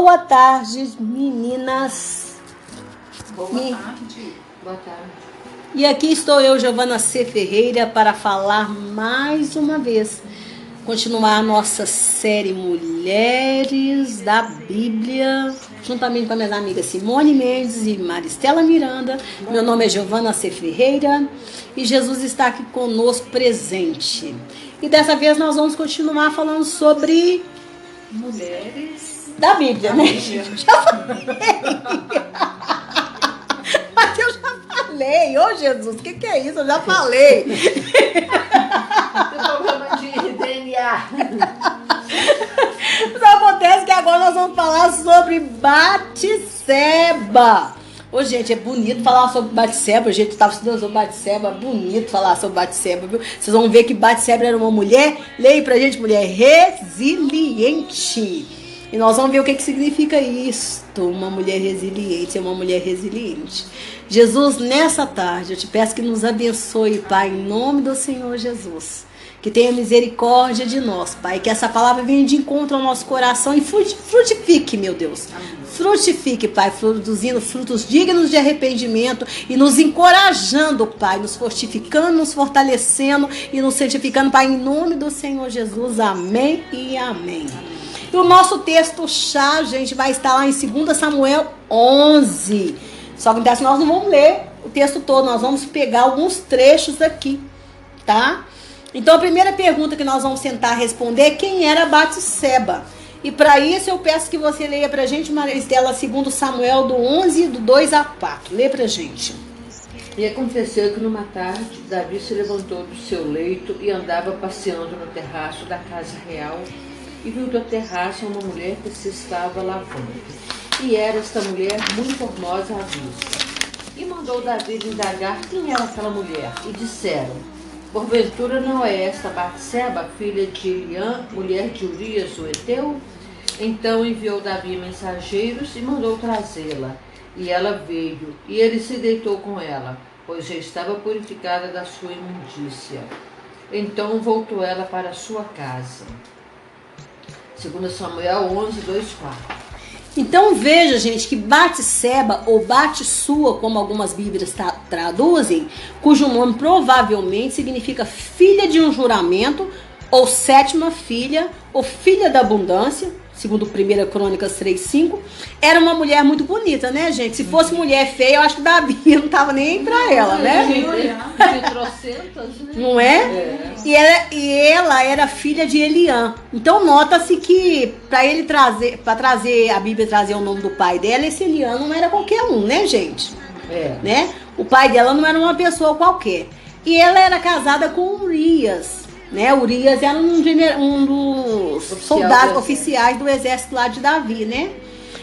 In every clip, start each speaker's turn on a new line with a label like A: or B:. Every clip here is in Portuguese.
A: Boa tarde, meninas.
B: Boa tarde.
C: Boa tarde.
A: E aqui estou eu, Giovana C. Ferreira, para falar mais uma vez, continuar a nossa série Mulheres da Bíblia, juntamente com as minhas amigas Simone Mendes e Maristela Miranda. Meu nome é Giovana C. Ferreira e Jesus está aqui conosco presente. E dessa vez nós vamos continuar falando sobre
B: Mulheres
A: da Bíblia, né? Já falei. Mas eu já falei. Ô, Jesus, o que é isso? Eu já falei.
C: Tem problema de DNA.
A: Só acontece que agora nós vamos falar sobre Batseba. Ô, gente, é bonito falar sobre Batseba. A gente estava estudando sobre Batseba. Bonito falar sobre Batseba, viu? Vocês vão ver que Batseba era uma mulher, leia pra gente, mulher resiliente. E nós vamos ver o que significa isto. Uma mulher resiliente, é uma mulher resiliente. Jesus, nessa tarde, eu te peço que nos abençoe, Pai, em nome do Senhor Jesus. Que tenha misericórdia de nós, Pai. Que essa palavra venha de encontro ao nosso coração e frutifique, meu Deus. Frutifique, Pai, produzindo frutos dignos de arrependimento e nos encorajando, Pai, nos fortificando, nos fortalecendo e nos santificando, Pai, em nome do Senhor Jesus. Amém e amém. E o nosso texto-chave, gente, vai estar lá em 2 Samuel 11. Só que nós não vamos ler o texto todo, nós vamos pegar alguns trechos aqui, tá? Então a primeira pergunta que nós vamos tentar responder é quem era Batseba. E para isso eu peço que você leia pra gente, Maristela, 2 Samuel do 11, do 2 a 4. Lê pra gente.
C: E aconteceu que numa tarde, Davi se levantou do seu leito e andava passeando no terraço da casa real e viu do terraço uma mulher que se estava lavando. E era esta mulher muito formosa à vista. E mandou Davi indagar quem era aquela mulher. E disseram: porventura não é esta Batseba, filha de Eliã, mulher de Urias, o Heteu? Então enviou Davi mensageiros e mandou trazê-la. E ela veio, e ele se deitou com ela, pois já estava purificada da sua imundícia. Então voltou ela para sua casa. 2 Samuel 11, 2, 4.
A: Então veja, gente, que Batseba ou Batsua, como algumas bíblias traduzem, cujo nome provavelmente significa filha de um juramento, ou sétima filha, ou filha da abundância, segundo 1 Crônicas 3:5, era uma mulher muito bonita, né, gente? Se fosse mulher feia, eu acho que Davi não tava nem aí pra ela, né? Não é? E ela era filha de Eliã. Então nota-se que para trazer a Bíblia, trazer o nome do pai dela, esse Eliã não era qualquer um, né, gente? Né? O pai dela não era uma pessoa qualquer. E ela era casada com Urias. Né? Urias era um dos soldados oficiais do exército lá de Davi, né?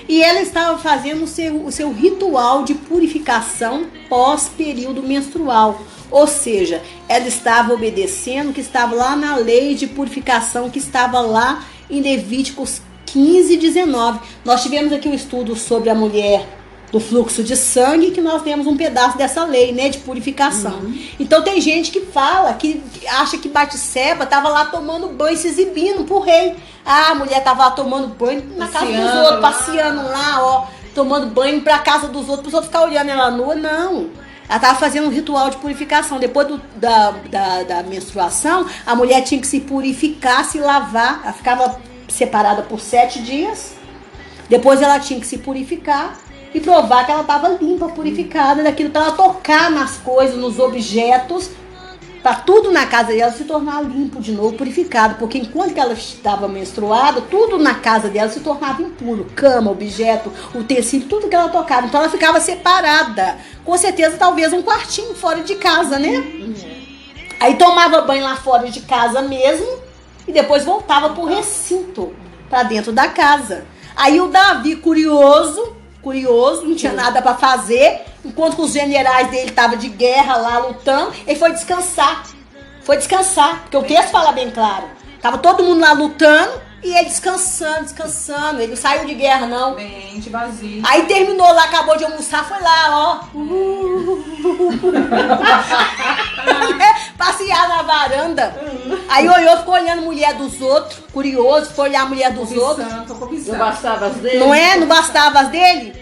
A: E ela estava fazendo o seu ritual de purificação pós-período menstrual. Ou seja, ela estava obedecendo, que estava lá na lei de purificação, que estava lá em Levíticos 15, 19. Nós tivemos aqui um estudo sobre a mulher do fluxo de sangue, que nós temos um pedaço dessa lei, né, de purificação. Então tem gente que fala, que acha que Batseba estava lá tomando banho, se exibindo pro rei. Ah, a mulher estava lá tomando banho na casa dos outros, passeando lá, ó, tomando banho pra casa dos outros, para os outros ficarem olhando ela nua. Não. Ela estava fazendo um ritual de purificação. Depois da menstruação, a mulher tinha que se purificar, se lavar. Ela ficava separada por 7 dias. Depois ela tinha que se purificar e provar que ela estava limpa, purificada daquilo, para ela tocar nas coisas, nos objetos, para tudo na casa dela se tornar limpo de novo, purificado. Porque enquanto que ela estava menstruada, tudo na casa dela se tornava impuro. Cama, objeto, utensílio, tudo que ela tocava. Então ela ficava separada. Com certeza, talvez um quartinho fora de casa, né? Aí tomava banho lá fora de casa mesmo e depois voltava pro recinto, para dentro da casa. Aí o Davi, curioso, não tinha nada para fazer, enquanto que os generais dele estavam de guerra lá lutando, ele foi descansar, porque o texto fala bem claro, tava todo mundo lá lutando e ele descansando, ele não saiu de guerra não.
B: mente vazia.
A: Aí terminou lá, acabou de almoçar, foi lá, ó, passear na varanda. Aí olhou, ficou olhando a mulher dos outros, curioso, ficou olhar a mulher dos outros.
C: Não bastava as dele?
A: Não é? Não bastava as dele?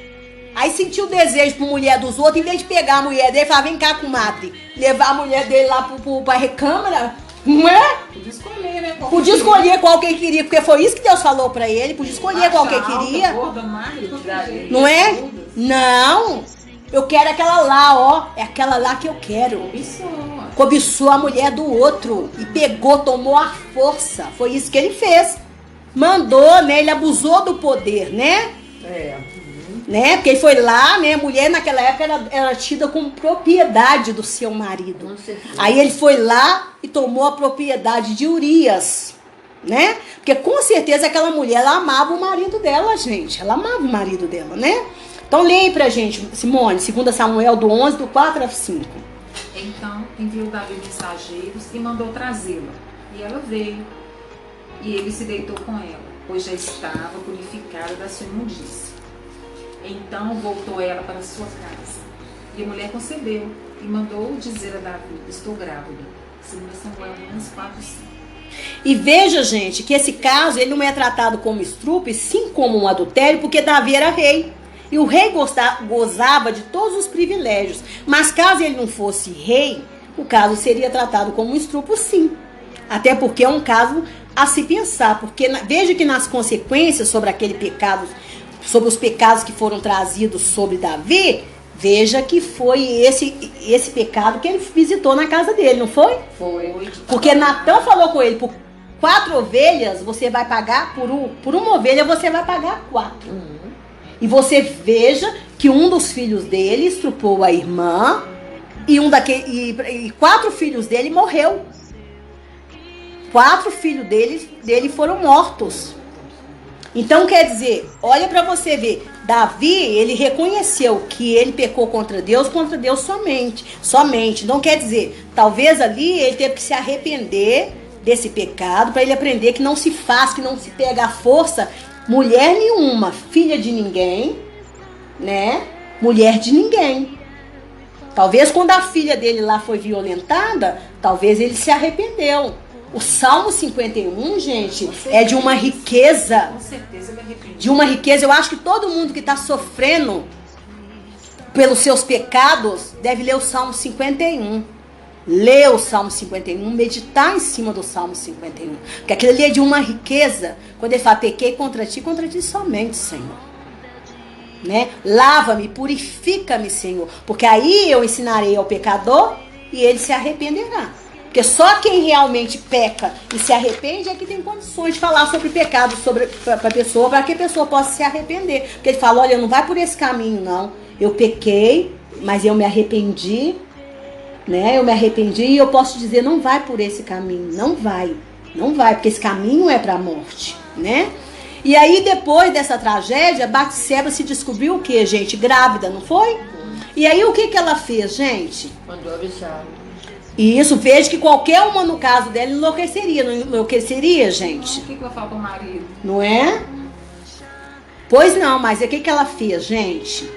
A: Aí sentiu o desejo por mulher dos outros, em vez de pegar a mulher dele, falar, vem cá, comadre, levar a mulher dele lá pra recâmara, não é?
B: Podia escolher, né?
A: Podia escolher qual que ele queria, porque foi isso que Deus falou pra ele, podia escolher qual que ele queria.
B: Gorda, magra, todo jeito.
A: Não é? Não, eu quero aquela lá, ó, é aquela lá que eu quero. Cobiçou a mulher do outro e pegou, tomou a força, foi isso que ele fez. Mandou, né, ele abusou do poder, né? Né? Porque ele foi lá, né? A mulher naquela época era tida como propriedade do seu marido. Aí ele foi lá e tomou a propriedade de Urias, né? Porque com certeza aquela mulher, ela amava o marido dela, gente. Ela amava o marido dela, né? Então leia aí pra gente, Simone, 2 Samuel do 11, do 4 ao 5.
B: Então enviou Davi mensageiros e mandou trazê-la. E ela veio. E ele se deitou com ela, pois já estava purificada da sua imundícia. Então voltou ela para sua casa. E a mulher concebeu e mandou dizer a Davi, estou grávida. 2 Samuel 11, 4 e 5.
A: E veja, gente, que esse caso ele não é tratado como estupro, sim como um adultério, porque Davi era rei. E o rei gozava de todos os privilégios. Mas caso ele não fosse rei, o caso seria tratado como um estupro, sim. Até porque é um caso a se pensar. Porque veja que nas consequências sobre aquele pecado, sobre os pecados que foram trazidos sobre Davi, veja que foi esse pecado que ele visitou na casa dele, não foi?
C: Foi.
A: Porque Natan falou com ele, por 4 ovelhas você vai pagar, por uma ovelha você vai pagar 4. E você veja que um dos filhos dele estrupou a irmã e 4 filhos dele morreu. 4 filhos dele foram mortos. Então, quer dizer, olha para você ver, Davi, ele reconheceu que ele pecou contra Deus somente. Então, quer dizer, talvez ali ele teve que se arrepender desse pecado, para ele aprender que não se faz, que não se pega a força, mulher nenhuma, filha de ninguém, né? Mulher de ninguém. Talvez quando a filha dele lá foi violentada, talvez ele se arrependeu. O Salmo 51, gente, é de uma riqueza.
B: Com certeza ele arrependeu.
A: De uma riqueza. Eu acho que todo mundo que está sofrendo pelos seus pecados deve ler o Salmo 51. Ler o Salmo 51, meditar em cima do Salmo 51. Porque aquilo ali é de uma riqueza. Quando ele fala, pequei contra ti somente, Senhor. Né? Lava-me, purifica-me, Senhor. Porque aí eu ensinarei ao pecador e ele se arrependerá. Porque só quem realmente peca e se arrepende é que tem condições de falar sobre pecado para a pessoa, para que a pessoa possa se arrepender. Porque ele fala, olha, não vai por esse caminho, não. Eu pequei, mas eu me arrependi, né? Eu me arrependi e eu posso dizer, não vai por esse caminho, não vai, porque esse caminho é para a morte, né? E aí, depois dessa tragédia, Batseba se descobriu o quê, gente? Grávida, não foi? E aí, o que ela fez, gente?
C: Mandou avisar.
A: E isso, veja que qualquer uma no caso dela enlouqueceria, não enlouqueceria, gente?
B: O que vai falar pro marido?
A: Não é? Pois não, mas o que ela fez, gente?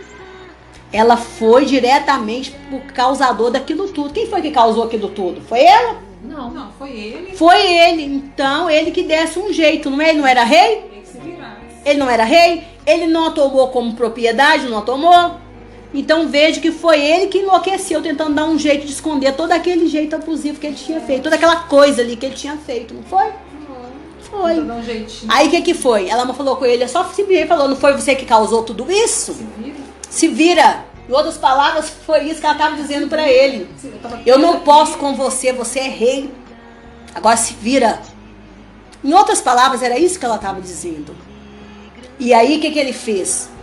A: Ela foi diretamente por causador daquilo tudo. Quem foi que causou aquilo tudo? Foi ela?
B: Não, foi ele.
A: Foi ele. Então, ele que desse um jeito, não é? Ele não era rei?
B: Ele que se virasse.
A: Ele não era rei? Ele não a tomou como propriedade, não a tomou? Então veja que foi ele que enlouqueceu, tentando dar um jeito de esconder todo aquele jeito abusivo que ele tinha feito. Toda aquela coisa ali que ele tinha feito, não foi? Foi.
B: Tentou dar um jeitinho.
A: Aí o que foi? Ela falou com ele, só se vira e falou, não foi você que causou tudo isso?
B: Se vira.
A: Se vira. Em outras palavras, foi isso que ela estava dizendo para ele.
B: tava
A: Eu não
B: aqui.
A: posso com você, você é rei. Agora se vira. Em outras palavras, era isso que ela estava dizendo. E aí o que ele fez?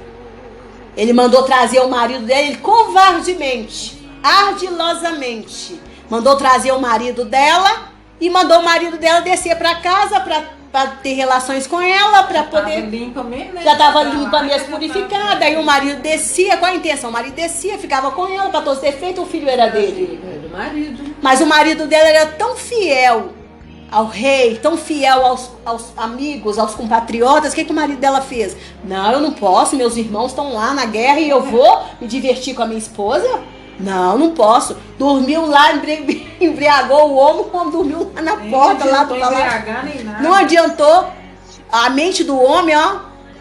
A: Ele mandou trazer o marido dele covardemente, ardilosamente. Mandou trazer o marido dela e mandou o marido dela descer para casa para ter relações com ela, para poder...
B: Tava limpa mesmo, né?
A: Já estava limpa mesmo, purificada. Aí o marido descia, qual a intenção? O marido descia, ficava com ela, para todos os defeitos, o filho era dele.
C: É do marido.
A: Mas o marido dela era tão fiel ao rei, tão fiel aos amigos, aos compatriotas. O que o marido dela fez? Não, eu não posso, meus irmãos estão lá na guerra e eu vou me divertir com a minha esposa. Não, não posso. Dormiu lá, embriagou o homem dormiu lá na porta, lá do palácio. Não adiantou. A mente do homem, ó,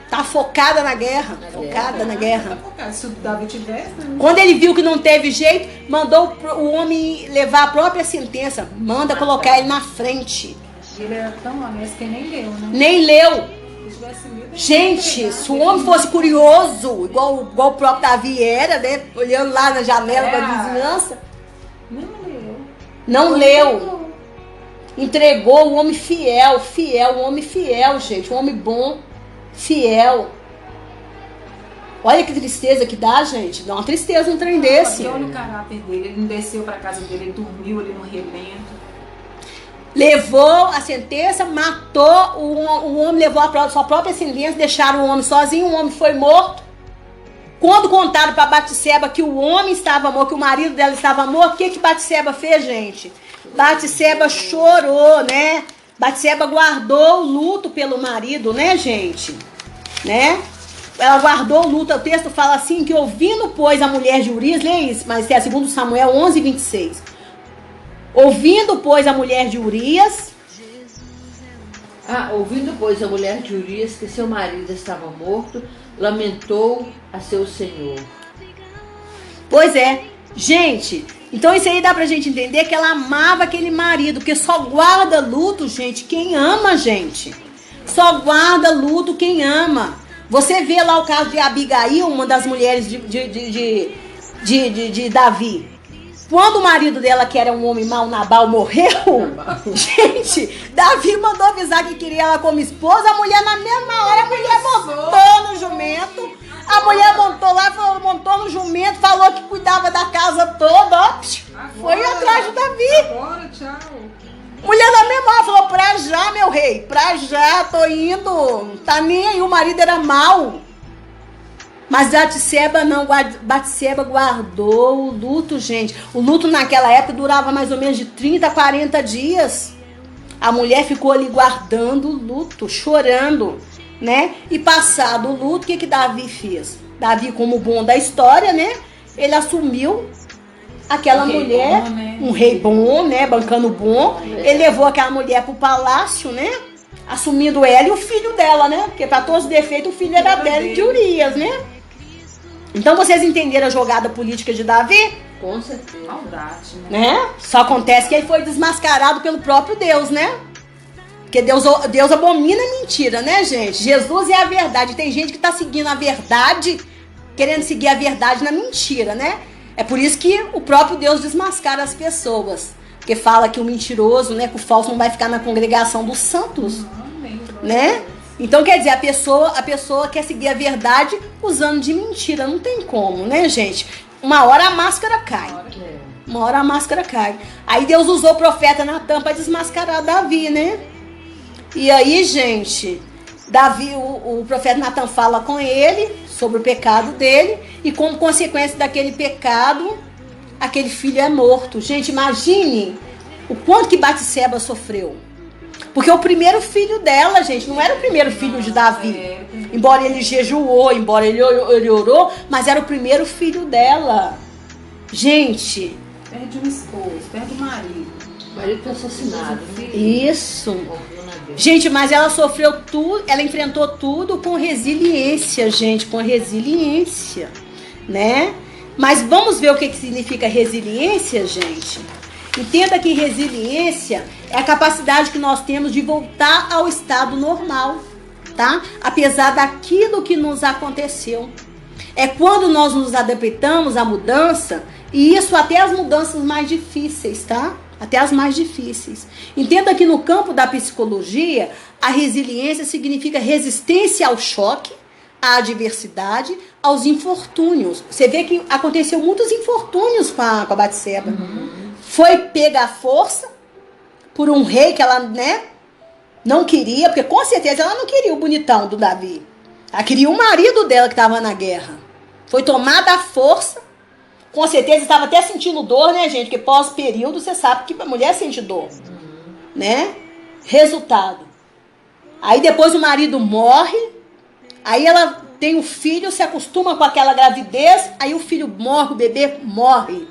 A: tá focada na guerra. Focada na guerra.
B: Se o Davi tivesse, né?
A: Quando ele viu que não teve jeito, mandou o homem levar a própria sentença. Manda colocar ele na frente.
B: Ele era tão honesto que nem leu, né?
A: Nem leu.
B: Se tivesse lido, ele
A: Gente,
B: ia
A: se o homem fosse curioso, igual o próprio Davi era, né? Olhando lá na janela da vizinhança,
B: não leu.
A: não leu. Entregou o homem fiel, o homem fiel, gente. Um homem bom, fiel. Olha que tristeza que dá, gente. Dá uma tristeza um trem desse.
B: Olha o caráter dele. Ele não desceu pra casa dele, ele dormiu ali no relento.
A: Levou a sentença, matou, o homem levou a sua própria sentença, deixaram o homem sozinho, o homem foi morto. Quando contaram para Batseba que o homem estava morto, que o marido dela estava morto, o que Batseba fez, gente? Batseba chorou, né? Batseba guardou o luto pelo marido, né, gente? Né? Ela guardou o luto. O texto fala assim, que ouvindo, pois, a mulher de Urias, lê isso, mas é segundo Samuel 11:26. Ouvindo, pois, a mulher de Urias...
C: ouvindo, pois, a mulher de Urias que seu marido estava morto, lamentou a seu senhor.
A: Pois é. Gente, então isso aí dá pra gente entender que ela amava aquele marido, porque só guarda luto, gente, quem ama, gente. Só guarda luto quem ama. Você vê lá o caso de Abigail, uma das mulheres de Davi. Quando o marido dela, que era um homem mau, Nabal, morreu, gente, Davi mandou avisar que queria ela como esposa. A mulher, na mesma hora, a mulher montou no jumento. A mulher montou lá, montou no jumento, falou que cuidava da casa toda, ó. Foi atrás de Davi.
B: Agora, tchau.
A: Mulher na mesma hora falou, pra já, meu rei, pra já, tô indo. Tá nem aí, o marido era mau. Mas Batseba não, Batseba guardou o luto, gente. O luto naquela época durava mais ou menos de 30 a 40 dias. A mulher ficou ali guardando o luto, chorando, né? E passado o luto, o que Davi fez? Davi, como bom da história, né? Ele assumiu aquela mulher, um rei bom, né? Bancando bom. Ele levou aquela mulher pro palácio, né? Assumindo ela e o filho dela, né? Porque para todos os defeitos o filho era dela e de Urias, né? Então vocês entenderam a jogada política de Davi?
C: Com certeza.
B: Maldade,
A: Né? Só acontece que ele foi desmascarado pelo próprio Deus, né? Porque Deus abomina a mentira, né, gente? Jesus é a verdade. Tem gente que tá seguindo a verdade, querendo seguir a verdade na mentira, né? É por isso que o próprio Deus desmascara as pessoas. Porque fala que o mentiroso, né, que o falso não vai ficar na congregação dos santos, né? Então, quer dizer, a pessoa quer seguir a verdade usando de mentira. Não tem como, né, gente? Uma hora a máscara cai. Uma hora a máscara cai. Aí Deus usou o profeta Natan para desmascarar Davi, né? E aí, gente, Davi, o profeta Natan fala com ele sobre o pecado dele. E como consequência daquele pecado, aquele filho é morto. Gente, imagine o quanto que Batseba sofreu. Porque o primeiro filho dela, gente, não era o primeiro filho de Davi. Embora ele jejuou, embora ele orou, mas era o primeiro filho dela. Gente.
B: Perde um esposo, perde o marido.
C: O marido foi assassinado.
A: Isso. Gente, mas ela sofreu tudo, ela enfrentou tudo com resiliência, gente, com resiliência, né? Mas vamos ver o que significa resiliência, gente? Entenda que resiliência é a capacidade que nós temos de voltar ao estado normal, tá? Apesar daquilo que nos aconteceu. É quando nós nos adaptamos à mudança, e isso até as mudanças mais difíceis, tá? Até as mais difíceis. Entenda que no campo da psicologia, a resiliência significa resistência ao choque, à adversidade, aos infortúnios. Você vê que aconteceu muitos infortúnios com a Batseba. Foi pega à força por um rei que ela, né, não queria, porque com certeza ela não queria o bonitão do Davi. Ela queria o marido dela que estava na guerra. Foi tomada à força. Com certeza estava até sentindo dor, né, gente? Porque pós-período você sabe que a mulher sente dor, né? Resultado. Aí depois o marido morre. Aí ela tem o filho, se acostuma com aquela gravidez, aí o filho morre, o bebê morre.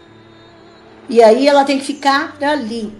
A: E aí ela tem que ficar ali.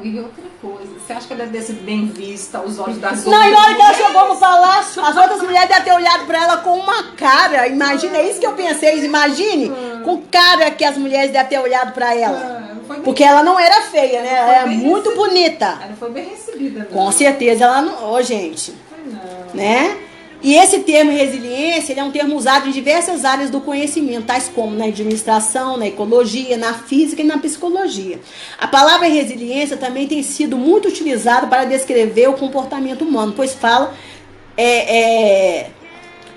B: E outra coisa, você acha que ela deve ter sido bem vista aos olhos das outras
A: Não, e na hora que ela
B: mulheres?
A: chegou no palácio, as outras mulheres devem ter olhado pra ela com uma cara. Imagina, é isso que eu pensei. Imagine com cara que as mulheres devem ter olhado pra ela. Porque ela não era feia, né? Ela era muito bonita.
B: Ela não foi bem recebida, não.
A: Com certeza ela não. Ô, gente.
B: Não.
A: Né? E esse termo resiliência, ele é um termo usado em diversas áreas do conhecimento, tais como na administração, na ecologia, na física e na psicologia. A palavra resiliência também tem sido muito utilizada para descrever o comportamento humano, pois fala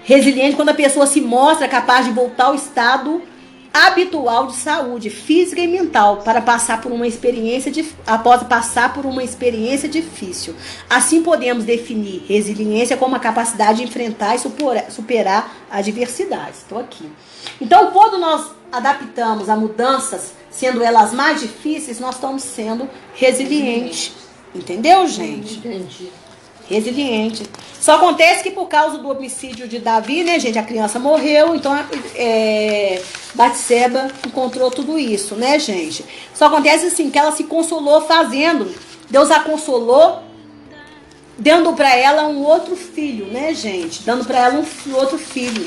A: resiliente quando a pessoa se mostra capaz de voltar ao estado habitual de saúde física e mental para passar por uma experiência após passar por uma experiência difícil. Assim podemos definir resiliência como a capacidade de enfrentar e superar adversidades. Estou aqui. Então, quando nós adaptamos a mudanças, sendo elas mais difíceis, nós estamos sendo resilientes. Entendeu, gente?
C: Entendi.
A: Resiliente. Só acontece que por causa do homicídio de Davi, né, gente, a criança morreu, então Batseba encontrou tudo isso, né, gente? Só acontece assim, que ela se consolou fazendo, Deus a consolou, dando pra ela um outro filho, né, gente? Dando pra ela um outro filho.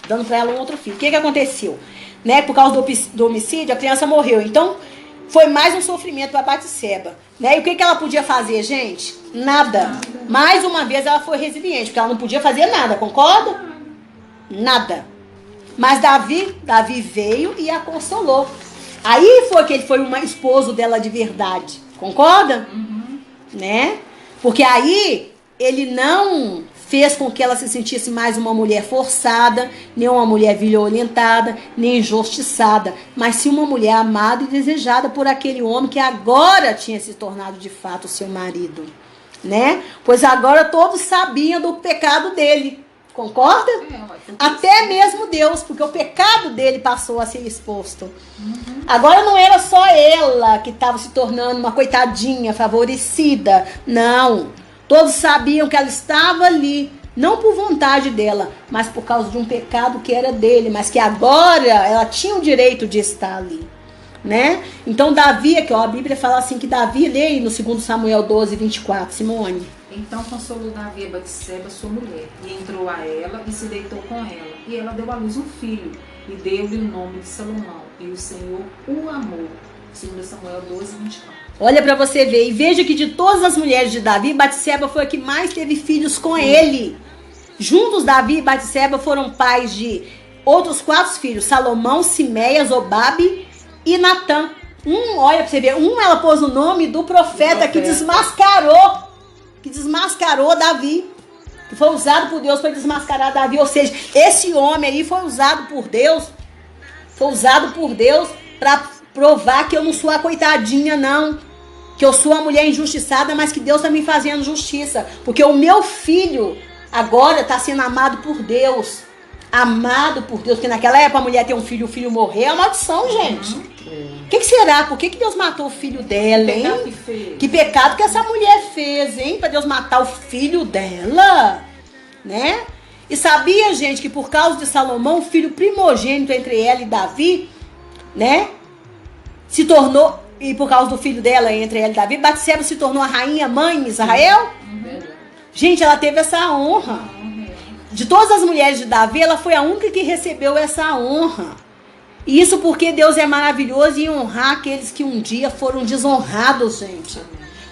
A: Dando pra ela um outro filho. O que aconteceu? Né, por causa do homicídio, a criança morreu. Então, foi mais um sofrimento para Batseba. Né? E o que ela podia fazer, gente? Nada. Mais uma vez ela foi resiliente, porque ela não podia fazer nada, concorda? Nada. Mas Davi veio e a consolou. Aí foi que ele foi um esposo dela de verdade. Concorda? Né? Porque aí ele não fez com que ela se sentisse mais uma mulher forçada, nem uma mulher violentada, nem injustiçada, mas sim uma mulher amada e desejada por aquele homem que agora tinha se tornado de fato seu marido, né? Pois agora todos sabiam do pecado dele, concorda? Até mesmo Deus, porque o pecado dele passou a ser exposto. Agora não era só ela que estava se tornando uma coitadinha, favorecida, não. Todos sabiam que ela estava ali, não por vontade dela, mas por causa de um pecado que era dele, mas que agora ela tinha o direito de estar ali, né? Então Davi, aqui, ó, a Bíblia fala assim que Davi, lê aí no 2 Samuel 12, 24, Simone.
B: Então consolou Davi a Batseba, sua mulher, e entrou a ela e se deitou com ela. E ela deu à luz um filho, e deu-lhe o nome de Salomão, e o Senhor o amou. 2 Samuel 12, 24.
A: Olha pra você ver, e veja que de todas as mulheres de Davi, Batseba foi a que mais teve filhos com ele. Juntos, Davi e Batseba foram pais de outros 4 filhos, Salomão, Simeia, Zobabe e Natã. Olha pra você ver, ela pôs o nome do profeta que desmascarou Davi. Que foi usado por Deus para desmascarar Davi. Ou seja, esse homem aí foi usado por Deus para provar que eu não sou a coitadinha, não. Que eu sou a mulher injustiçada, mas que Deus está me fazendo justiça. Porque o meu filho agora está sendo amado por Deus. Amado por Deus. Porque naquela época a mulher ter um filho, o filho morrer é uma maldição, gente. O que será? Por que Deus matou o filho dela, hein? Que pecado que essa mulher fez, hein? Para Deus matar o filho dela, né? E sabia, gente, que por causa de Salomão, o filho primogênito entre ela e Davi, né? Se tornou, e por causa do filho dela entre ela e Davi, Batseba se tornou a rainha mãe de Israel. Gente, ela teve essa honra. De todas as mulheres de Davi, ela foi a única que recebeu essa honra. E isso porque Deus é maravilhoso em honrar aqueles que um dia foram desonrados, gente.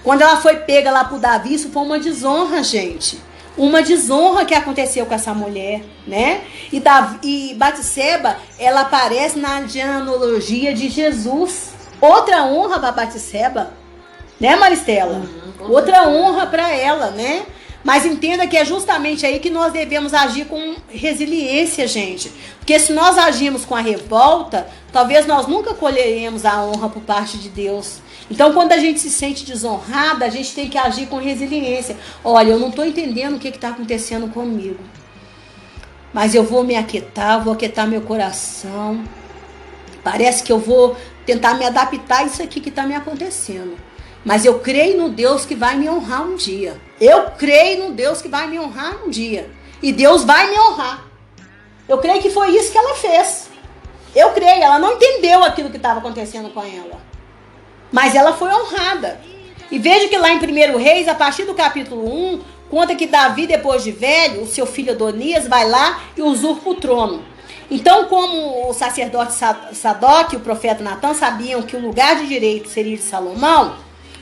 A: Quando ela foi pega lá por Davi, isso foi uma desonra, gente. Uma desonra que aconteceu com essa mulher, né? E Batseba, ela aparece na genealogia de Jesus. Outra honra para Batseba, né, Maristela? Outra honra para ela, né? Mas entenda que é justamente aí que nós devemos agir com resiliência, gente. Porque se nós agirmos com a revolta, talvez nós nunca colheremos a honra por parte de Deus. Então, quando a gente se sente desonrada, a gente tem que agir com resiliência. Olha, eu não estou entendendo o que está acontecendo comigo. Mas eu vou me aquietar, vou aquietar meu coração. Parece que eu vou tentar me adaptar a isso aqui que está me acontecendo. Mas eu creio no Deus que vai me honrar um dia. Eu creio no Deus que vai me honrar um dia. e Deus vai me honrar. Eu creio que foi isso que ela fez. Eu creio, ela não entendeu aquilo que estava acontecendo com ela. Mas ela foi honrada. E veja que lá em 1 Reis, a partir do capítulo 1, conta que Davi, depois de velho, o seu filho Adonias vai lá e usurpa o trono. Então, como o sacerdote Sadoc e o profeta Natan sabiam que o lugar de direito seria de Salomão,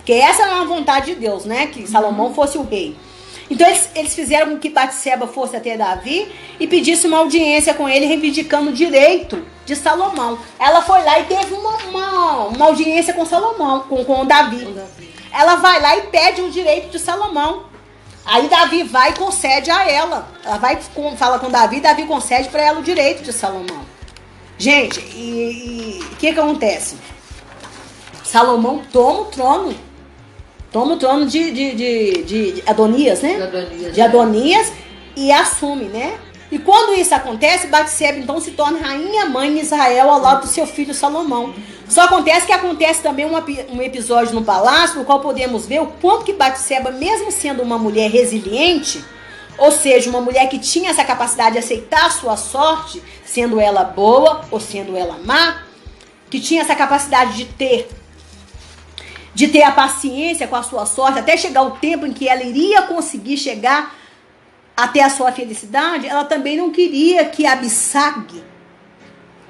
A: que essa era uma vontade de Deus, né? Que Salomão fosse o rei. Então, eles fizeram com que Batseba fosse até Davi e pedisse uma audiência com ele, reivindicando o direito de Salomão. Ela foi lá e teve uma audiência com Salomão, com Davi. Ela vai lá e pede o direito de Salomão. Aí Davi vai e concede a ela. Ela vai, fala com Davi, Davi concede para ela o direito de Salomão. Gente, e o que acontece? Salomão toma o trono. Toma o trono de Adonias, né? De Adonias e assume, né? E quando isso acontece, Batseba então se torna rainha-mãe em Israel ao lado do seu filho Salomão. Só acontece também um episódio no palácio, no qual podemos ver o quanto que Batseba, mesmo sendo uma mulher resiliente, ou seja, uma mulher que tinha essa capacidade de aceitar a sua sorte, sendo ela boa ou sendo ela má, que tinha essa capacidade de ter a paciência com a sua sorte, até chegar o tempo em que ela iria conseguir chegar até a sua felicidade, ela também não queria que Abissag,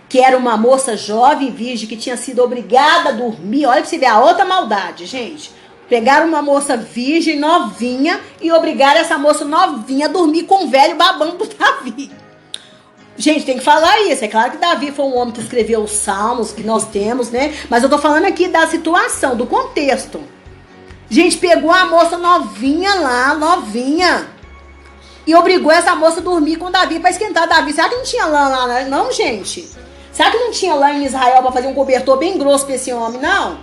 A: que era uma moça jovem, virgem, que tinha sido obrigada a dormir, olha pra você ver a outra maldade, gente. Pegaram uma moça virgem, novinha, e obrigaram essa moça novinha a dormir com o velho babando do Davi. Gente, tem que falar isso. É claro que Davi foi um homem que escreveu os salmos que nós temos, né? Mas eu tô falando aqui da situação, do contexto. Gente, pegou a moça novinha lá, novinha, e obrigou essa moça a dormir com Davi para esquentar Davi. Será que não tinha lã lá? Não, gente. Será que não tinha lã em Israel para fazer um cobertor bem grosso para esse homem, não?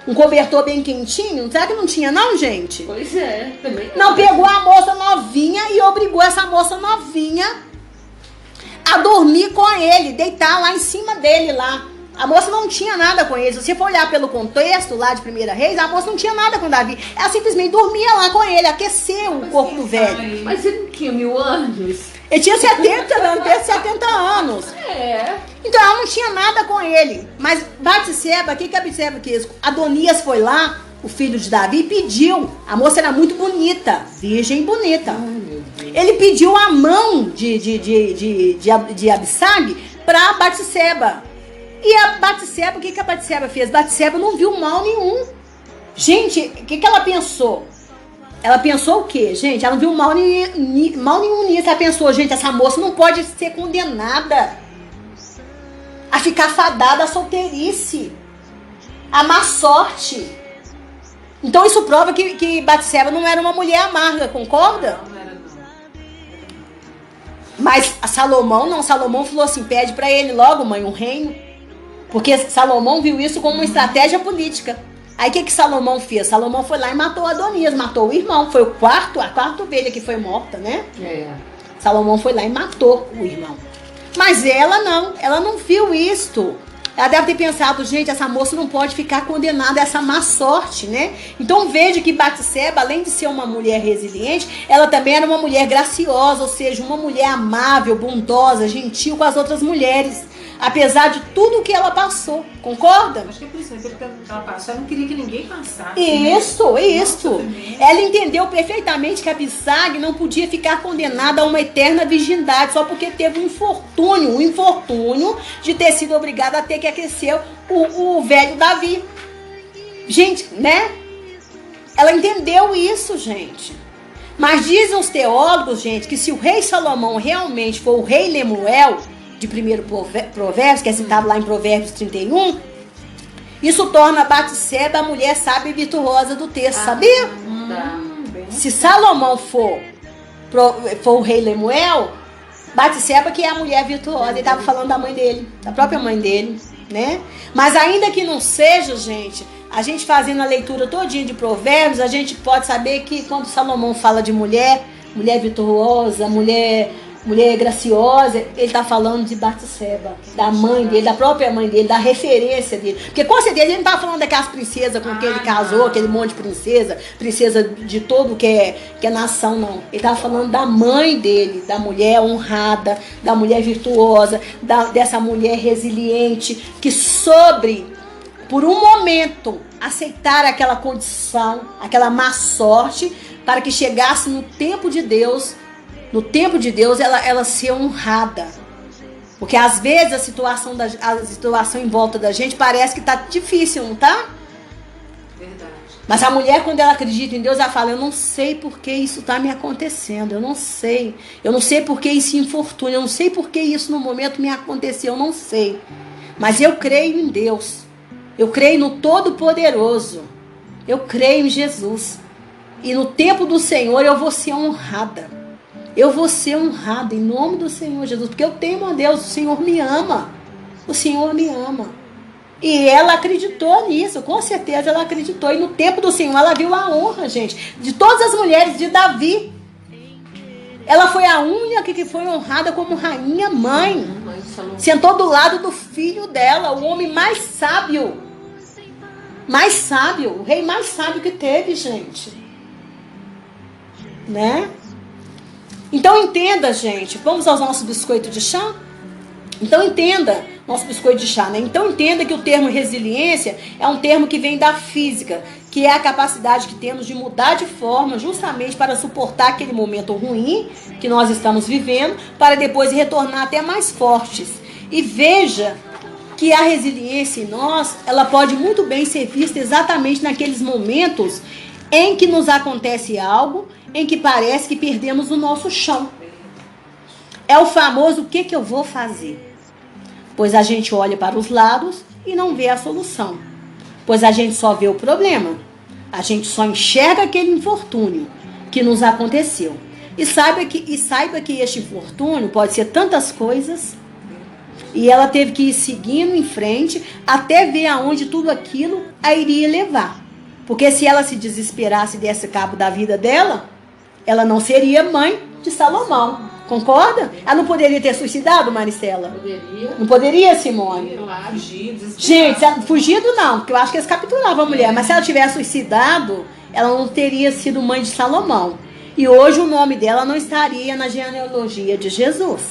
A: Um cobertor bem quentinho? Será que não tinha, não, gente?
C: Pois é, também.
A: Não, pegou a moça novinha e obrigou essa moça novinha a dormir com ele, deitar lá em cima dele lá. A moça não tinha nada com ele. Se você for olhar pelo contexto lá de 1 Reis, a moça não tinha nada com Davi. Ela simplesmente dormia lá com ele, aqueceu o corpo do velho.
C: Mas ele não tinha 1000 anos?
A: Ele tinha 70 anos.
C: É.
A: Então ela não tinha nada com ele. Mas Batseba, o que a Batseba quis? Adonias foi lá, o filho de Davi, e pediu. A moça era muito bonita, virgem bonita.
C: Ai, meu Deus.
A: Ele pediu a mão de Abissag para Batseba. E a Batseba, o que a Batseba fez? Batseba não viu mal nenhum. Gente, o que ela pensou? Ela pensou o quê, gente? Ela não viu mal nenhum nisso. Ela pensou, gente, essa moça não pode ser condenada a ficar fadada à solteirice, a má sorte. Então isso prova que Batseba não era uma mulher amarga, concorda?
B: Não era, não.
A: Mas a Salomão não. Salomão falou assim, pede pra ele logo, mãe, um reino. Porque Salomão viu isso como uma estratégia política. Aí o que Salomão fez? Salomão foi lá e matou Adonias, matou o irmão. Foi a quarta ovelha que foi morta, né?
C: É.
A: Salomão foi lá e matou o irmão. Mas ela não viu isto. Ela deve ter pensado, gente, essa moça não pode ficar condenada a essa má sorte, né? Então veja que Batseba, além de ser uma mulher resiliente, ela também era uma mulher graciosa, ou seja, uma mulher amável, bondosa, gentil com as outras mulheres. Apesar de tudo que ela passou, concorda?
B: Acho que é por isso, que ela passou, ela não queria que ninguém passasse.
A: Isso.
B: Nossa,
A: Ela entendeu perfeitamente que Abissag não podia ficar condenada a uma eterna virgindade só porque teve um infortúnio de ter sido obrigada a ter que aquecer o velho Davi. Gente, né? Ela entendeu isso, gente. Mas dizem os teólogos, gente, que se o rei Salomão realmente for o rei Lemuel, de 1 Provérbios, que é citado lá em Provérbios 31, isso torna Batseba a mulher sábia e virtuosa do texto, sabia?
C: Tá.
A: Se Salomão for o rei Lemuel, Batseba que é a mulher virtuosa. Ele estava falando da mãe dele, da própria mãe dele, né? Mas ainda que não seja, gente, a gente fazendo a leitura todinha de Provérbios, a gente pode saber que quando Salomão fala de mulher virtuosa, mulher mulher graciosa, ele está falando de Batseba, da mãe dele, da própria mãe dele, da referência dele. Porque com certeza ele não está falando daquelas princesas com quem ele casou, aquele monte de princesa de todo que é nação, não. Ele estava falando da mãe dele, da mulher honrada, da mulher virtuosa, dessa mulher resiliente, que por um momento, aceitar aquela condição, aquela má sorte, para que chegasse no tempo de Deus, ela ser honrada. Porque às vezes a situação em volta da gente parece que tá difícil, não tá?
B: Verdade.
A: Mas a mulher, quando ela acredita em Deus, ela fala: eu não sei por que isso tá me acontecendo, eu não sei por que esse infortúnio, eu não sei por que isso no momento me aconteceu, eu não sei. Mas eu creio em Deus, eu creio no Todo-Poderoso, eu creio em Jesus. E no tempo do Senhor eu vou ser honrada. Eu vou ser honrada em nome do Senhor Jesus, porque eu temo a Deus, o Senhor me ama. O Senhor me ama. E ela acreditou nisso, com certeza ela acreditou. E no tempo do Senhor ela viu a honra, gente, de todas as mulheres de Davi. Ela foi a única que foi honrada como rainha mãe. Sentou do lado do filho dela, o homem mais sábio. O rei mais sábio que teve, gente. Né? Então entenda, gente, vamos aos nossos biscoitos de chá? Então entenda, nosso biscoito de chá, né? Então entenda que o termo resiliência é um termo que vem da física, que é a capacidade que temos de mudar de forma justamente para suportar aquele momento ruim que nós estamos vivendo, para depois retornar até mais fortes. E veja que a resiliência em nós, ela pode muito bem ser vista exatamente naqueles momentos em que nos acontece algo, em que parece que perdemos o nosso chão. É o famoso: o que eu vou fazer? Pois a gente olha para os lados e não vê a solução. Pois a gente só vê o problema. A gente só enxerga aquele infortúnio que nos aconteceu. E saiba que este infortúnio pode ser tantas coisas. E ela teve que ir seguindo em frente até ver aonde tudo aquilo a iria levar. Porque se ela se desesperasse e desse cabo da vida dela, ela não seria mãe de Salomão. Concorda? Ela não poderia ter suicidado, Maricela?
C: Poderia.
A: Não poderia, Simone?
B: Fugido,
A: Gente, fugido não, porque eu acho que eles capturavam a mulher. Mas se ela tivesse suicidado, ela não teria sido mãe de Salomão. E hoje o nome dela não estaria na genealogia de Jesus,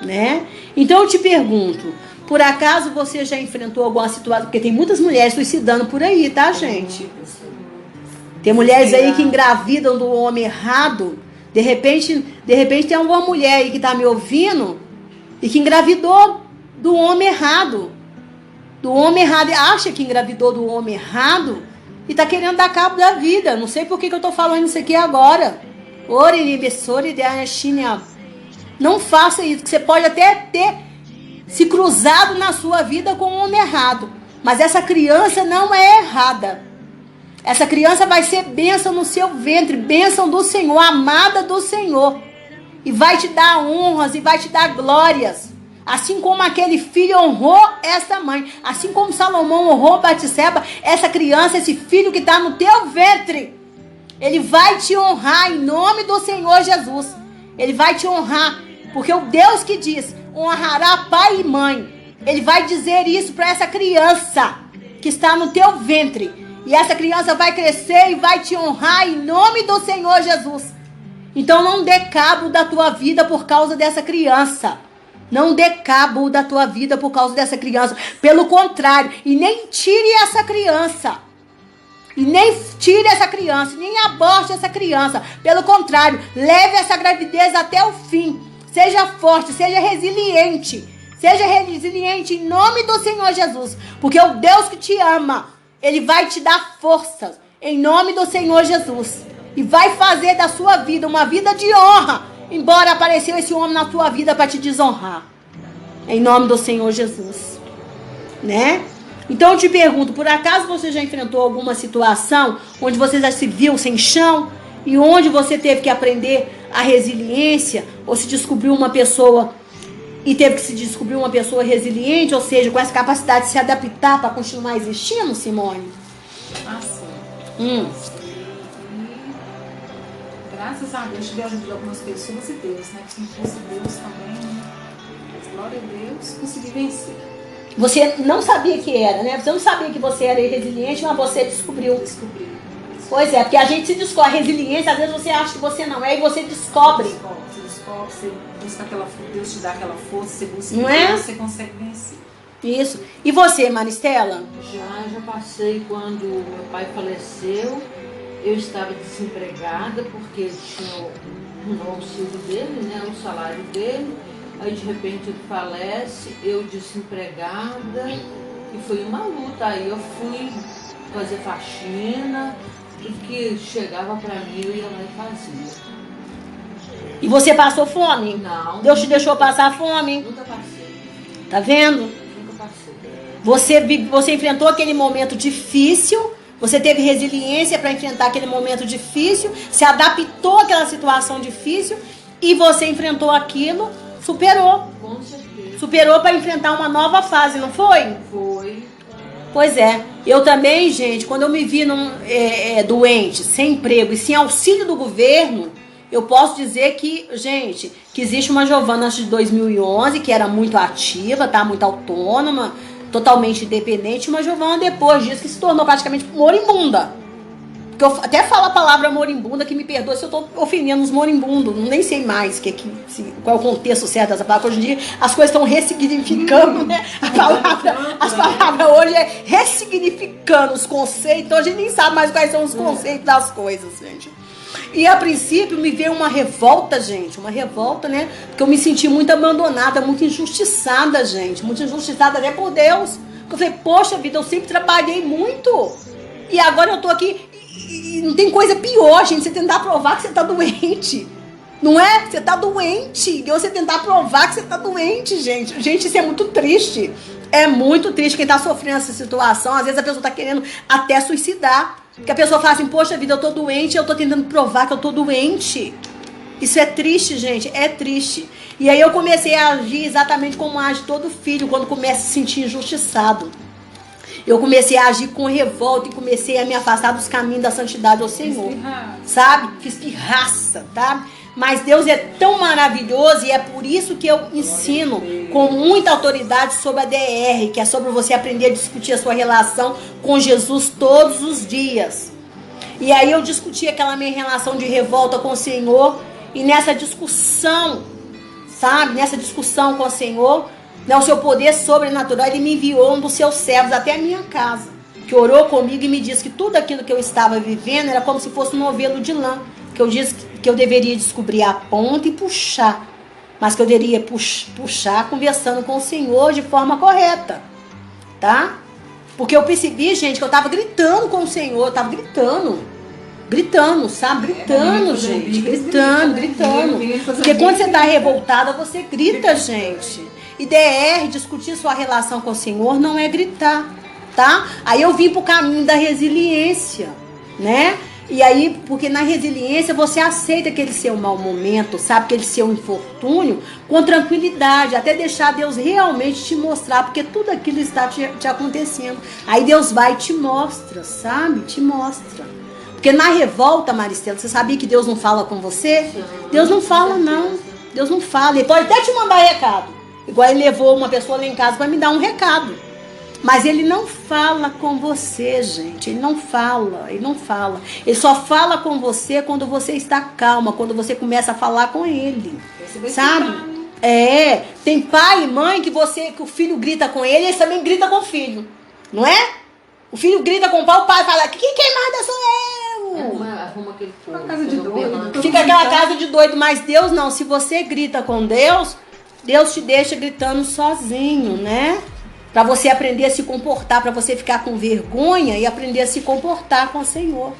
A: né? Então eu te pergunto, por acaso você já enfrentou alguma situação? Porque tem muitas mulheres suicidando por aí, tá, gente? Tem mulheres aí que engravidam do homem errado. De repente tem alguma mulher aí que está me ouvindo e que engravidou do homem errado. Do homem errado. Acha que engravidou do homem errado e está querendo dar cabo da vida. Não sei por que eu estou falando isso aqui agora. Não faça isso, que você pode até ter se cruzado na sua vida com o homem errado. Mas essa criança não é errada. Essa criança vai ser bênção no seu ventre, bênção do Senhor, amada do Senhor. E vai te dar honras e vai te dar glórias. Assim como aquele filho honrou essa mãe. Assim como Salomão honrou Batseba, essa criança, esse filho que está no teu ventre. Ele vai te honrar em nome do Senhor Jesus. Ele vai te honrar. Porque o Deus que diz, honrará pai e mãe. Ele vai dizer isso para essa criança que está no teu ventre. E essa criança vai crescer e vai te honrar em nome do Senhor Jesus. Então não dê cabo da tua vida por causa dessa criança. Não dê cabo da tua vida por causa dessa criança. Pelo contrário, e nem tire essa criança. E nem tire essa criança, nem aborte essa criança. Pelo contrário, leve essa gravidez até o fim. Seja forte, seja resiliente. Seja resiliente em nome do Senhor Jesus. Porque o Deus que te ama, Ele vai te dar forças em nome do Senhor Jesus. E vai fazer da sua vida uma vida de honra. Embora apareceu esse homem na tua vida para te desonrar. Em nome do Senhor Jesus. Né? Então eu te pergunto, por acaso você já enfrentou alguma situação onde você já se viu sem chão? E onde você teve que aprender a resiliência? Ou se descobriu uma pessoa e teve que se descobrir uma pessoa resiliente, ou seja, com essa capacidade de se adaptar para continuar existindo, Simone?
B: Assim. graças a Deus, tive a ajuda de algumas pessoas e Deus, né? Se não fosse Deus também, né? Mas glória a Deus, consegui vencer.
A: Você não sabia que era, né? Você não sabia que você era resiliente, mas você descobriu.
B: Descobri.
A: Pois é, porque a gente se descobre. Resiliência, às vezes você acha que você não é e você descobre.
B: Você descobre, você busca aquela força, Deus te dá aquela força, você busca
A: Não é?
B: Deus, você consegue vencer.
A: Isso. E você, Maristela?
C: Já passei quando meu pai faleceu. Eu estava desempregada porque ele tinha o auxílio dele, né, o salário dele. Aí de repente ele falece, eu desempregada, e foi uma luta. Aí eu fui fazer faxina, tudo que chegava para mim eu ia lá e fazia.
A: E você passou fome?
C: Não.
A: Deus te deixou passar fome?
C: Nunca passei,
A: Tá vendo?
C: nunca passei.
A: Você enfrentou aquele momento difícil, você teve resiliência para enfrentar aquele momento difícil, se adaptou àquela situação difícil e você enfrentou aquilo, superou.
C: Com certeza.
A: Superou para enfrentar uma nova fase, não foi?
C: Foi.
A: Pois é. Eu também, gente, quando eu me vi doente, sem emprego e sem auxílio do governo, eu posso dizer que, gente, que existe uma Giovana antes de 2011 que era muito ativa, tá? Muito autônoma, totalmente independente, uma Giovana depois disso que se tornou praticamente moribunda. Porque eu até falo a palavra moribunda, que me perdoa se eu tô ofendendo os moribundos, nem sei mais qual é o contexto certo dessa palavra. Hoje em dia as coisas estão ressignificando, né? As palavras hoje é ressignificando os conceitos, hoje a gente nem sabe mais quais são os conceitos das coisas, gente. E a princípio me veio uma revolta, gente, uma revolta, né? Porque eu me senti muito abandonada, muito injustiçada, gente, muito injustiçada até por Deus. Porque eu falei, poxa vida, eu sempre trabalhei muito e agora eu tô aqui e não tem coisa pior, gente, você tentar provar que você tá doente. Não é? Você tá doente. E você tentar provar que você tá doente, gente. Gente, isso é muito triste. É muito triste quem tá sofrendo essa situação. Às vezes a pessoa tá querendo até suicidar. Porque a pessoa fala assim, poxa vida, eu tô doente, eu tô tentando provar que eu tô doente. Isso é triste, gente, é triste. E aí eu comecei a agir exatamente como age todo filho quando começa a se sentir injustiçado. Eu comecei a agir com revolta e comecei a me afastar dos caminhos da santidade ao Senhor. Sabe? Fiz pirraça, tá? Mas Deus é tão maravilhoso e é por isso que eu ensino com muita autoridade sobre a DR, que é sobre você aprender a discutir a sua relação com Jesus todos os dias. E aí eu discuti aquela minha relação de revolta com o Senhor e nessa discussão, sabe? Nessa discussão com o Senhor, né, o seu poder sobrenatural, ele me enviou um dos seus servos até a minha casa, que orou comigo e me disse que tudo aquilo que eu estava vivendo era como se fosse um novelo de lã, que eu disse que eu deveria descobrir a ponta e puxar, mas que eu deveria puxar conversando com o Senhor de forma correta, tá? Porque eu percebi, gente, que eu estava gritando com o Senhor, eu estava gritando, sabe? Gritando, gente, gritando. Porque quando você está revoltada, você grita, gente. E DR, discutir sua relação com o Senhor não é gritar, tá? Aí eu vim pro caminho da resiliência, né? E aí, porque na resiliência você aceita aquele seu mau momento, sabe? Aquele seu infortúnio com tranquilidade, até deixar Deus realmente te mostrar, porque tudo aquilo está te acontecendo. Aí Deus vai e te mostra, sabe? Te mostra. Porque na revolta, Maristela, você sabia que Deus não fala com você? Deus não fala, não. Deus não fala. Ele pode até te mandar recado. Igual ele levou uma pessoa lá em casa para me dar um recado. Mas ele não fala com você, gente. Ele não fala. Ele só fala com você quando você está calma, quando você começa a falar com ele. Sabe? É. Tem pai e mãe que o filho grita com ele, eles também grita com o filho. Não é? O filho grita com o pai fala, quem manda sou eu.
C: Arruma aquele povo.
B: Uma casa de doido.
A: Fica aquela casa de doido, mas Deus não. Se você grita com Deus, Deus te deixa gritando sozinho, né? Para você aprender a se comportar, para você ficar com vergonha e aprender a se comportar com o Senhor.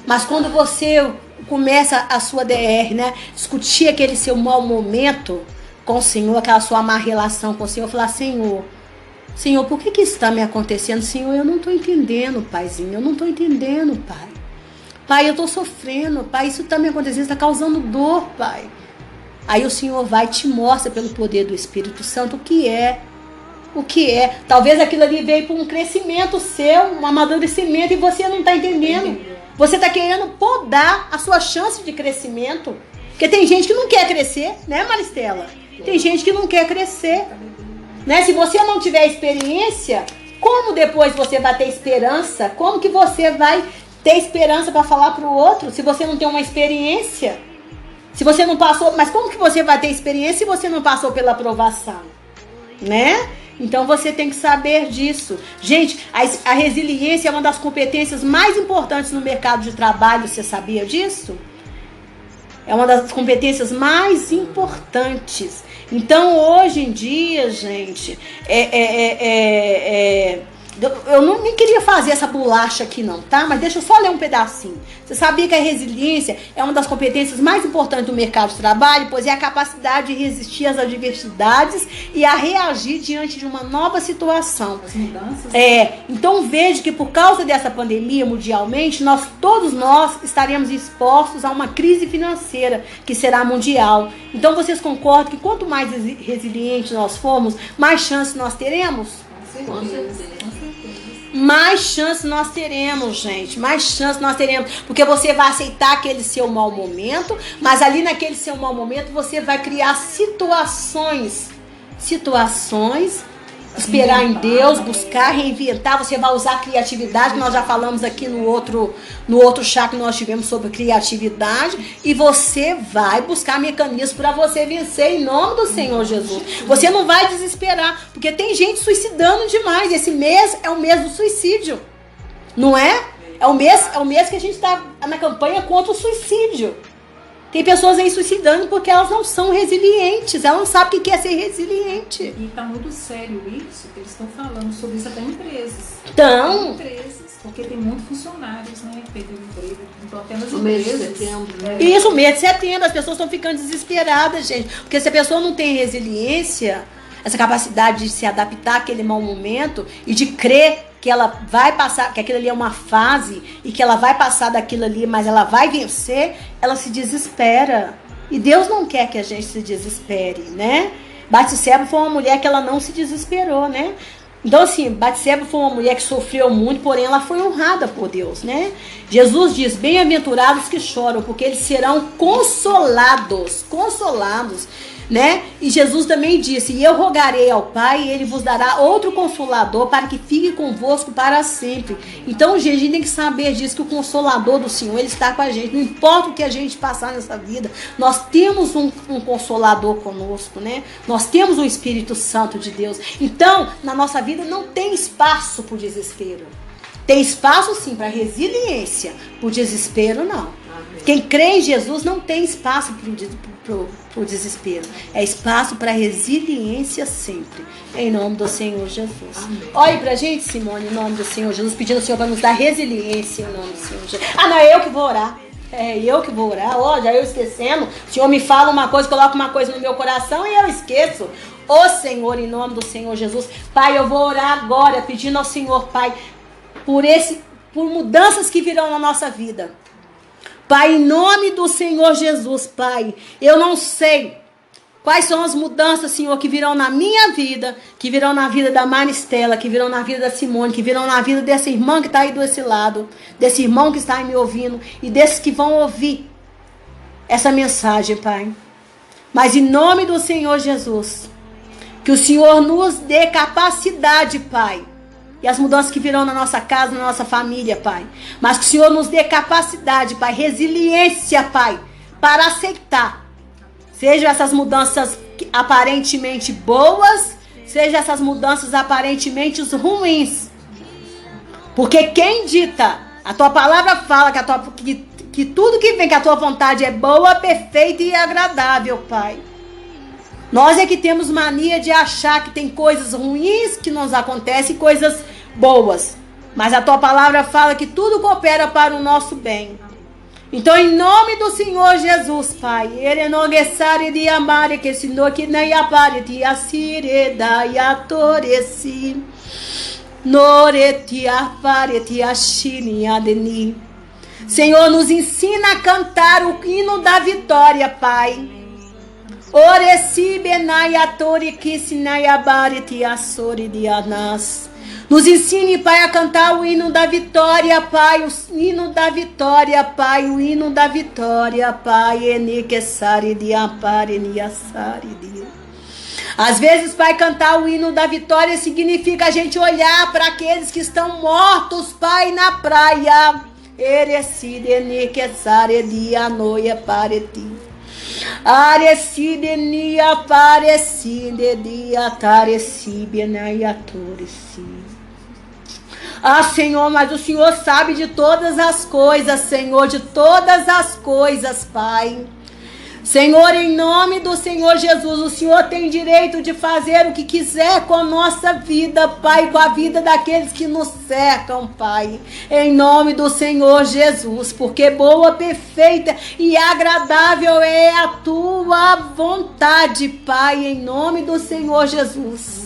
A: Mas quando você começa a sua DR, né? Discutir aquele seu mau momento com o Senhor, aquela sua má relação com o Senhor, falar, Senhor, por que isso está me acontecendo? Senhor, eu não estou entendendo, Paizinho, eu não estou entendendo, Pai. Pai, eu estou sofrendo, Pai, isso está me acontecendo, está causando dor, Pai. Aí o Senhor vai e te mostra pelo poder do Espírito Santo o que é. Talvez aquilo ali veio para um crescimento seu, um amadurecimento e você não está entendendo. Você está querendo podar a sua chance de crescimento. Porque tem gente que não quer crescer, né, Maristela? Tem gente que não quer crescer. Né? Se você não tiver experiência, como depois você vai ter esperança? Como que você vai ter esperança para falar para o outro se você não tem uma experiência? Se você não passou, mas como que você vai ter experiência se você não passou pela aprovação? Né? Então você tem que saber disso. Gente, a resiliência é uma das competências mais importantes no mercado de trabalho. Você sabia disso? É uma das competências mais importantes. Então, hoje em dia, gente, eu nem queria fazer essa bolacha aqui não, tá? Mas deixa eu só ler um pedacinho. Você sabia que a resiliência é uma das competências mais importantes do mercado de trabalho, pois é a capacidade de resistir às adversidades e a reagir diante de uma nova situação.
B: As mudanças.
A: Então veja que por causa dessa pandemia mundialmente, todos nós estaremos expostos a uma crise financeira que será mundial. Então vocês concordam que quanto mais resilientes nós formos, mais chance nós teremos?
B: Com certeza.
A: Mais chance nós teremos, gente. Mais chance nós teremos. Porque você vai aceitar aquele seu mau momento, mas ali naquele seu mau momento você vai criar situações. Esperar em Deus, buscar, reinventar. Você vai usar a criatividade, nós já falamos aqui no outro chá que nós tivemos sobre criatividade. E você vai buscar mecanismos para você vencer em nome do Senhor Jesus. Você não vai desesperar, porque tem gente suicidando demais. Esse mês é o mês do suicídio, não é? É o mês que a gente está na campanha contra o suicídio. Tem pessoas aí suicidando porque elas não são resilientes. Elas não sabem o que é ser resiliente.
B: E está muito sério isso, que eles estão falando sobre isso até em empresas.
A: Então,
B: porque tem muitos funcionários, né, que perderam emprego. Então até nas
C: No mês de
B: empresas.
C: setembro.
A: isso, mês de setembro, as pessoas estão ficando desesperadas, gente. Porque se a pessoa não tem resiliência, essa capacidade de se adaptar àquele mau momento e de crer que ela vai passar, que aquilo ali é uma fase e que ela vai passar daquilo ali, mas ela vai vencer, ela se desespera. E Deus não quer que a gente se desespere, né? Batseba foi uma mulher que ela não se desesperou, né? Então, assim, Batseba foi uma mulher que sofreu muito, porém ela foi honrada por Deus, né? Jesus diz, bem-aventurados que choram, porque eles serão consolados, né? E Jesus também disse, e eu rogarei ao Pai, e Ele vos dará outro Consolador, para que fique convosco para sempre. Então, gente, a gente tem que saber disso, que o Consolador do Senhor, Ele está com a gente. Não importa o que a gente passar nessa vida, nós temos um Consolador conosco, né? Nós temos o Espírito Santo de Deus. Então, na nossa vida não tem espaço para o desespero. Tem espaço, sim, para resiliência. Por desespero, não. Amém. Quem crê em Jesus não tem espaço para o desespero. É espaço para resiliência sempre. Em nome do Senhor Jesus. Amém. Olha pra gente, Simone, em nome do Senhor Jesus, pedindo ao Senhor para nos dar resiliência em nome do Senhor Jesus. Ah, não, é eu que vou orar. É eu que vou orar. Ó, já eu esquecendo. O Senhor me fala uma coisa, coloca uma coisa no meu coração e eu esqueço. Ô Senhor, em nome do Senhor Jesus. Pai, eu vou orar agora, pedindo ao Senhor, Pai, por mudanças que virão na nossa vida. Pai, em nome do Senhor Jesus, Pai, eu não sei quais são as mudanças, Senhor, que virão na minha vida, que virão na vida da Maristela, que virão na vida da Simone, que virão na vida dessa irmã que está aí desse lado, desse irmão que está aí me ouvindo e desses que vão ouvir essa mensagem, Pai. Mas em nome do Senhor Jesus, que o Senhor nos dê capacidade, Pai, e as mudanças que virão na nossa casa, na nossa família, Pai. Mas que o Senhor nos dê capacidade, Pai, resiliência, Pai, para aceitar. Sejam essas mudanças aparentemente boas, sejam essas mudanças aparentemente ruins. Porque quem dita, a tua palavra fala que tudo que vem, que a tua vontade é boa, perfeita e agradável, Pai. Nós é que temos mania de achar que tem coisas ruins que nos acontecem e coisas boas. Mas a tua palavra fala que tudo coopera para o nosso bem. Então, em nome do Senhor Jesus, Pai, Ele não gessare de amar, que se não que nem apare de assire da yatoresi. Noreti apare de ashini adeni. Senhor, nos ensina a cantar o hino da vitória, Pai. Oresi benai atori kisinai abare de assori de anas. Nos ensine, Pai, a cantar o hino da vitória, Pai, o hino da vitória, Pai, o hino da vitória, Pai. Às vezes, Pai, cantar o hino da vitória significa a gente olhar para aqueles que estão mortos, Pai, na praia. Ah, Senhor, mas o Senhor sabe de todas as coisas, Senhor, de todas as coisas, Pai. Senhor, em nome do Senhor Jesus, o Senhor tem direito de fazer o que quiser com a nossa vida, Pai, com a vida daqueles que nos cercam, Pai. Em nome do Senhor Jesus, porque boa, perfeita e agradável é a tua vontade, Pai, em nome do Senhor Jesus.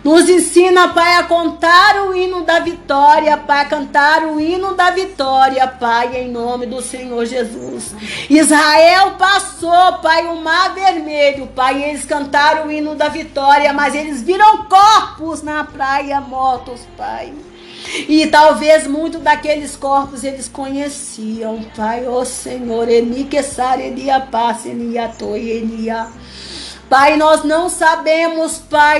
A: Nos ensina, Pai, a contar o hino da vitória, Pai, a cantar o hino da vitória, Pai, em nome do Senhor Jesus. Israel passou, Pai, o mar vermelho, Pai, eles cantaram o hino da vitória, mas eles viram corpos na praia mortos, Pai. E talvez muitos daqueles corpos eles conheciam, Pai, ó Senhor, Pai, nós não sabemos, Pai,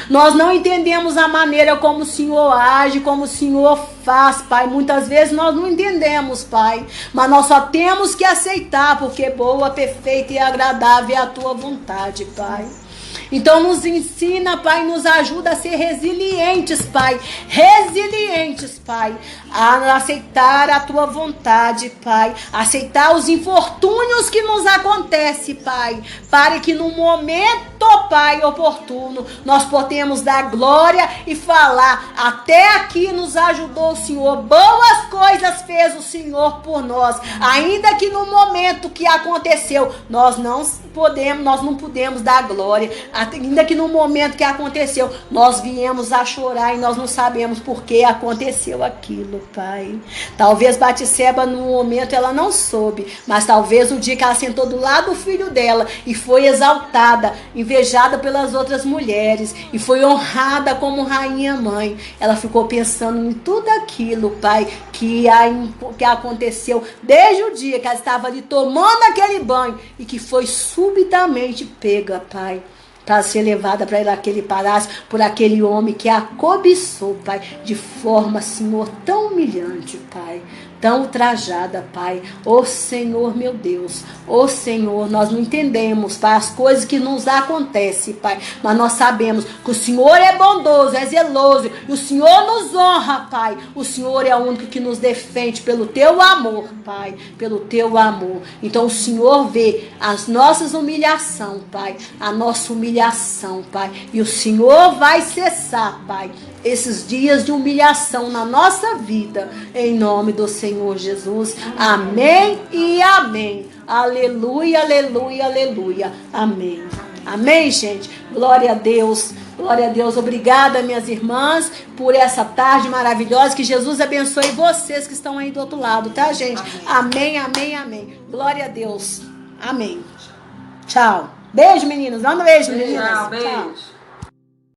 A: nós não entendemos a maneira como o Senhor age, como o Senhor faz, Pai. Muitas vezes nós não entendemos, Pai, mas nós só temos que aceitar, porque boa, perfeita e agradável é a tua vontade, Pai. Então nos ensina, Pai, nos ajuda a ser resilientes, Pai. Resilientes, Pai. A aceitar a tua vontade, Pai. Aceitar os infortúnios que nos acontecem, Pai. Para que no momento, Pai, oportuno, nós podemos dar glória e falar: até aqui nos ajudou o Senhor. Boas coisas fez o Senhor por nós. Ainda que no momento que aconteceu, nós não pudemos dar glória. Ainda que no momento que aconteceu, nós viemos a chorar e nós não sabemos por que aconteceu aquilo, Pai. Talvez Batseba no momento ela não soube, mas talvez o dia que ela sentou do lado do filho dela e foi exaltada, invejada pelas outras mulheres e foi honrada como rainha mãe, ela ficou pensando em tudo aquilo, Pai, que aconteceu desde o dia que ela estava ali tomando aquele banho e que foi subitamente pega, Pai, para ser levada para aquele palácio por aquele homem que a cobiçou, Pai, de forma, Senhor, tão humilhante, Pai, tão ultrajada, Pai. Ô Senhor, meu Deus, ô Senhor, nós não entendemos, Pai, as coisas que nos acontecem, Pai, mas nós sabemos que o Senhor é bondoso, é zeloso, e o Senhor nos honra, Pai. O Senhor é o único que nos defende pelo teu amor, Pai, pelo teu amor. Então o Senhor vê as nossas humilhações, Pai, a nossa humilhação, Pai, e o Senhor vai cessar, Pai, esses dias de humilhação na nossa vida, em nome do Senhor Jesus. Amém e amém. Aleluia, aleluia, aleluia. Amém. Amém, gente. Glória a Deus. Glória a Deus. Obrigada, minhas irmãs, por essa tarde maravilhosa. Que Jesus abençoe vocês que estão aí do outro lado, tá, gente? Amém, amém, amém. Glória a Deus. Amém. Tchau. Beijo, meninas. Manda um beijo, meninas.
B: Tchau, beijo.
A: Tchau.